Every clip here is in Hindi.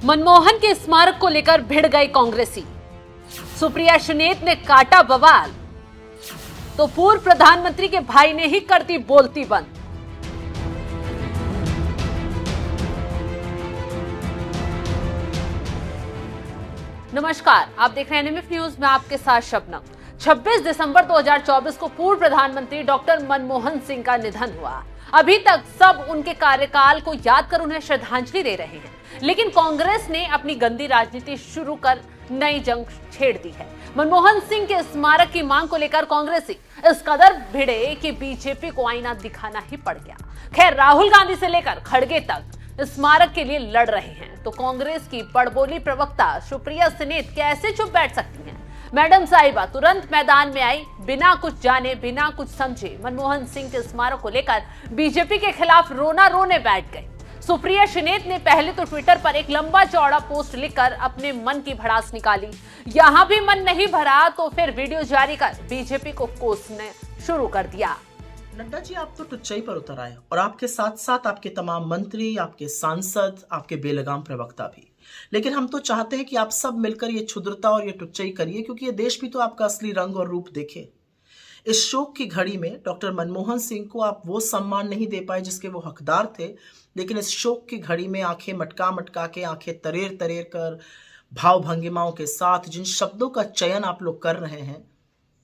मनमोहन के स्मारक को लेकर भिड़ गए कांग्रेसी। सुप्रिया सुनेत ने काटा बवाल तो पूर्व प्रधानमंत्री के भाई ने ही कर दी बोलती बंद। नमस्कार, आप देख रहे हैं एनएमएफ न्यूज में आपके साथ शबनम। 26 दिसंबर 2024 को पूर्व प्रधानमंत्री डॉक्टर मनमोहन सिंह का निधन हुआ। अभी तक सब उनके कार्यकाल को याद कर उन्हें श्रद्धांजलि दे रहे हैं, लेकिन कांग्रेस ने अपनी गंदी राजनीति शुरू कर नई जंग छेड़ दी है। मनमोहन सिंह के स्मारक की मांग को लेकर कांग्रेसी इस कदर भिड़े कि बीजेपी को आईना दिखाना ही पड़ गया। खैर, राहुल गांधी से लेकर खड़गे तक स्मारक के लिए लड़ रहे हैं, तो कांग्रेस की बड़बोली प्रवक्ता सुप्रिया सुनेत कैसे चुप बैठ सकती हैं? मैडम साहिबा तुरंत मैदान में आई, बिना कुछ जाने बिना कुछ समझे मनमोहन सिंह के स्मारक को लेकर बीजेपी के खिलाफ रोना रोने बैठ गए। सुप्रिया सुनेत ने पहले तो ट्विटर पर एक लंबा चौड़ा पोस्ट लिखकर अपने मन की भड़ास निकाली। यहां भी मन नहीं भरा तो फिर वीडियो जारी कर बीजेपी को कोसने शुरू कर दिया। नड्डा जी, आप तो टुच्चाई पर उतर आए और आपके साथ साथ आपके तमाम मंत्री, आपके सांसद, आपके बेलगाम प्रवक्ता भी। लेकिन हम तो चाहते हैं कि आप सब मिलकर ये क्षुद्रता और ये टुच्चाई करिए, क्योंकि ये देश भी तो आपका असली रंग और रूप देखे। इस शोक की घड़ी में डॉक्टर मनमोहन सिंह को आप वो सम्मान नहीं दे पाए जिसके वो हकदार थे, लेकिन इस शोक की घड़ी में आंखें मटका मटका के, आंखें तरेर तरेर कर, भाव भंगिमाओं के साथ जिन शब्दों का चयन आप लोग कर रहे हैं,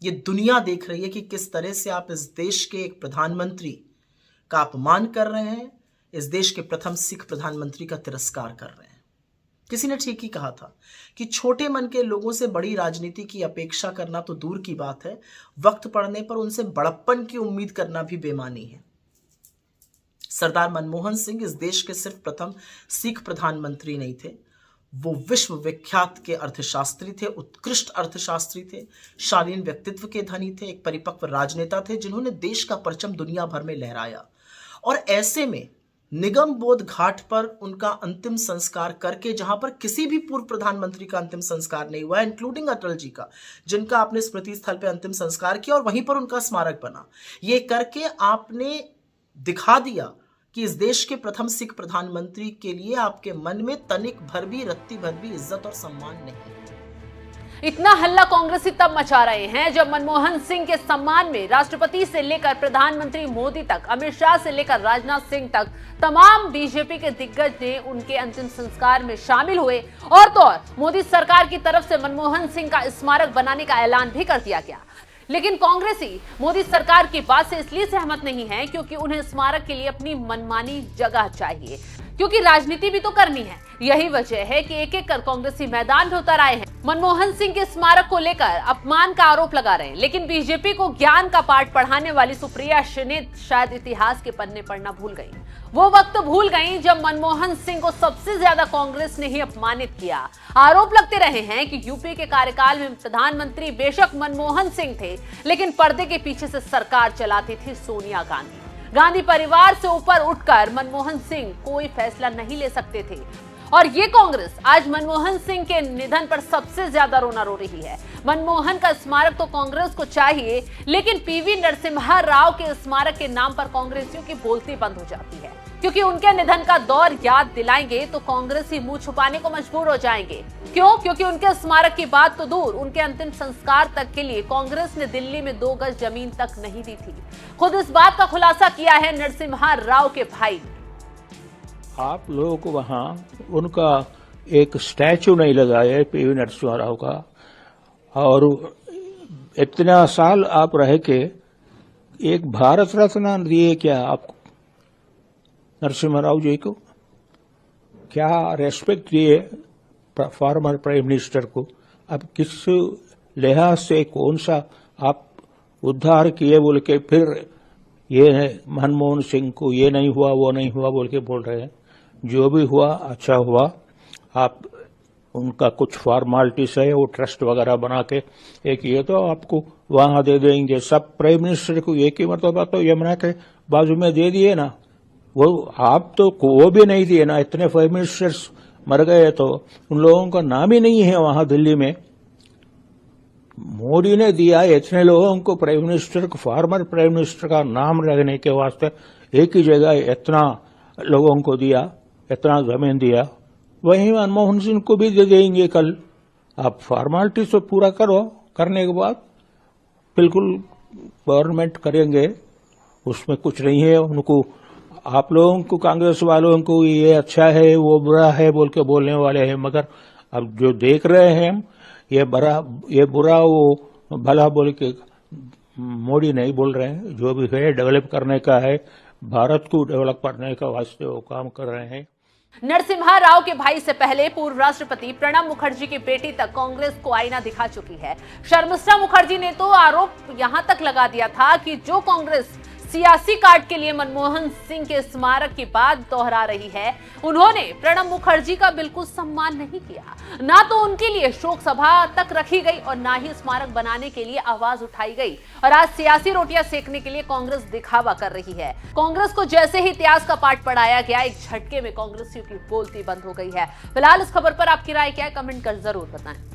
ये दुनिया देख रही है कि किस तरह से आप इस देश के एक प्रधानमंत्री का अपमान कर रहे हैं, इस देश के प्रथम सिख प्रधानमंत्री का तिरस्कार कर रहे हैं। किसी ने ठीक ही कहा था कि छोटे मन के लोगों से बड़ी राजनीति की अपेक्षा करना तो दूर की बात है, वक्त पड़ने पर उनसे बड़प्पन की उम्मीद करना भी बेमानी है। सरदार मनमोहन सिंह इस देश के सिर्फ प्रथम सिख प्रधानमंत्री नहीं थे, वो विश्व विख्यात के अर्थशास्त्री थे, उत्कृष्ट अर्थशास्त्री थे, शालीन व्यक्तित्व के धनी थे, एक परिपक्व राजनेता थे जिन्होंने देश का परचम दुनिया भर में लहराया। और ऐसे में निगम बोध घाट पर उनका अंतिम संस्कार करके, जहां पर किसी भी पूर्व प्रधानमंत्री का अंतिम संस्कार नहीं हुआ, इंक्लूडिंग अटल जी का, जिनका आपने स्मृति स्थल पर अंतिम संस्कार किया और वहीं पर उनका स्मारक बना, ये करके आपने दिखा दिया कि इस देश के प्रथम सिख प्रधानमंत्री के लिए आपके मन में तनिक भर भी, रत्ती भर भी इज्जत और सम्मान नहीं। इतना हल्ला कांग्रेसी तब मचा रहे हैं जब मनमोहन सिंह के सम्मान में राष्ट्रपति से लेकर प्रधानमंत्री मोदी तक, अमित शाह से लेकर राजनाथ सिंह तक तमाम बीजेपी के दिग्गज ने उनके अंतिम संस्कार में शामिल हुए। और तो और मोदी सरकार की तरफ से मनमोहन सिंह का स्मारक बनाने का ऐलान भी कर दिया गया। लेकिन कांग्रेसी मोदी सरकार की बात से इसलिए सहमत नहीं है क्योंकि उन्हें स्मारक के लिए अपनी मनमानी जगह चाहिए, क्योंकि राजनीति भी तो करनी है। यही वजह है कि एक एक कर कांग्रेसी मैदान में उतर आए हैं, मनमोहन सिंह के स्मारक को लेकर अपमान का आरोप लगा रहे हैं। लेकिन बीजेपी को ज्ञान का पाठ पढ़ाने वाली सुप्रिया सुनेत शायद इतिहास के पन्ने पढ़ना भूल गई। वो वक्त भूल गई जब मनमोहन सिंह को सबसे ज्यादा कांग्रेस ने ही अपमानित किया। आरोप लगते रहे हैं कि यूपी के कार्यकाल में प्रधानमंत्री बेशक मनमोहन सिंह थे, लेकिन पर्दे के पीछे से सरकार चलाती थी सोनिया गांधी। गांधी परिवार से ऊपर उठकर मनमोहन सिंह कोई फैसला नहीं ले सकते थे। और ये कांग्रेस आज मनमोहन सिंह के निधन पर सबसे ज्यादा रोना रो रही है। मनमोहन का स्मारक तो कांग्रेस को चाहिए, लेकिन पीवी नरसिम्हा राव के स्मारक के नाम पर कांग्रेसियों की बोलती बंद हो जाती है, क्योंकि उनके निधन का दौर याद दिलाएंगे तो कांग्रेसी मुंह छुपाने को मजबूर हो जाएंगे। क्यों? क्योंकि उनके स्मारक की बात तो दूर, उनके अंतिम संस्कार तक के लिए कांग्रेस ने दिल्ली में 2 गज जमीन तक नहीं दी थी। खुद इस बात का खुलासा किया है नरसिम्हा राव के भाई। आप लोग वहां उनका एक स्टैचू नहीं लगाए पीवी नरसिम्हा राव का, और इतना साल आप रह के एक भारत रत्न दिए क्या आप नरसिम्हा राव जी को? क्या रेस्पेक्ट दिए फॉर्मर प्राइम मिनिस्टर को? अब किस लिहाज से कौन सा आप उद्धार किए बोल के फिर ये मनमोहन सिंह को ये नहीं हुआ वो नहीं हुआ बोल के बोल रहे हैं? जो भी हुआ अच्छा हुआ। आप उनका कुछ फॉर्मालिटीज है, वो ट्रस्ट वगैरह बना के एक ये तो आपको वहां दे देंगे। सब प्राइम मिनिस्टर को एक ही मरतबा तो यमुना के बाजू में दे दिए ना, वो आप तो वो भी नहीं दिए ना। इतने प्राइम मिनिस्टर्स मर गए तो उन लोगों का नाम ही नहीं है वहां दिल्ली में। मोदी ने दिया इतने लोगों को प्राइम मिनिस्टर को, फॉर्मर प्राइम मिनिस्टर का नाम रखने के वास्ते एक ही जगह इतना लोगों को दिया, इतना जमीन दिया, वहीं मनमोहन सिंह को भी दे देंगे कल। आप फॉर्मेलिटी तो पूरा करो, करने के बाद बिल्कुल गवर्नमेंट करेंगे, उसमें कुछ नहीं है। उनको आप लोगों को, कांग्रेस वालों को ये अच्छा है वो बुरा है बोल के बोलने वाले हैं, मगर अब जो देख रहे हैं हम, ये बुरा वो भला बोल के मोदी नहीं बोल रहे हैं। जो भी है डेवलप करने का है, भारत को डेवलप करने का वास्ते वो काम कर रहे हैं। नरसिम्हा राव के भाई से पहले पूर्व राष्ट्रपति प्रणब मुखर्जी की बेटी तक कांग्रेस को आईना दिखा चुकी है। शर्मिष्ठा मुखर्जी ने तो आरोप यहां तक लगा दिया था कि जो कांग्रेस सियासी कार्ड के लिए मनमोहन सिंह के स्मारक की बात दोहरा रही है, उन्होंने प्रणब मुखर्जी का बिल्कुल सम्मान नहीं किया। ना तो उनके लिए शोक सभा तक रखी गई और ना ही स्मारक बनाने के लिए आवाज उठाई गई। और आज सियासी रोटियां सेकने के लिए कांग्रेस दिखावा कर रही है। कांग्रेस को जैसे ही इतिहास का पाठ पढ़ाया गया, एक झटके में कांग्रेसियों की बोलती बंद हो गई है। फिलहाल इस खबर पर आपकी राय क्या है, कमेंट कर जरूर बताएं।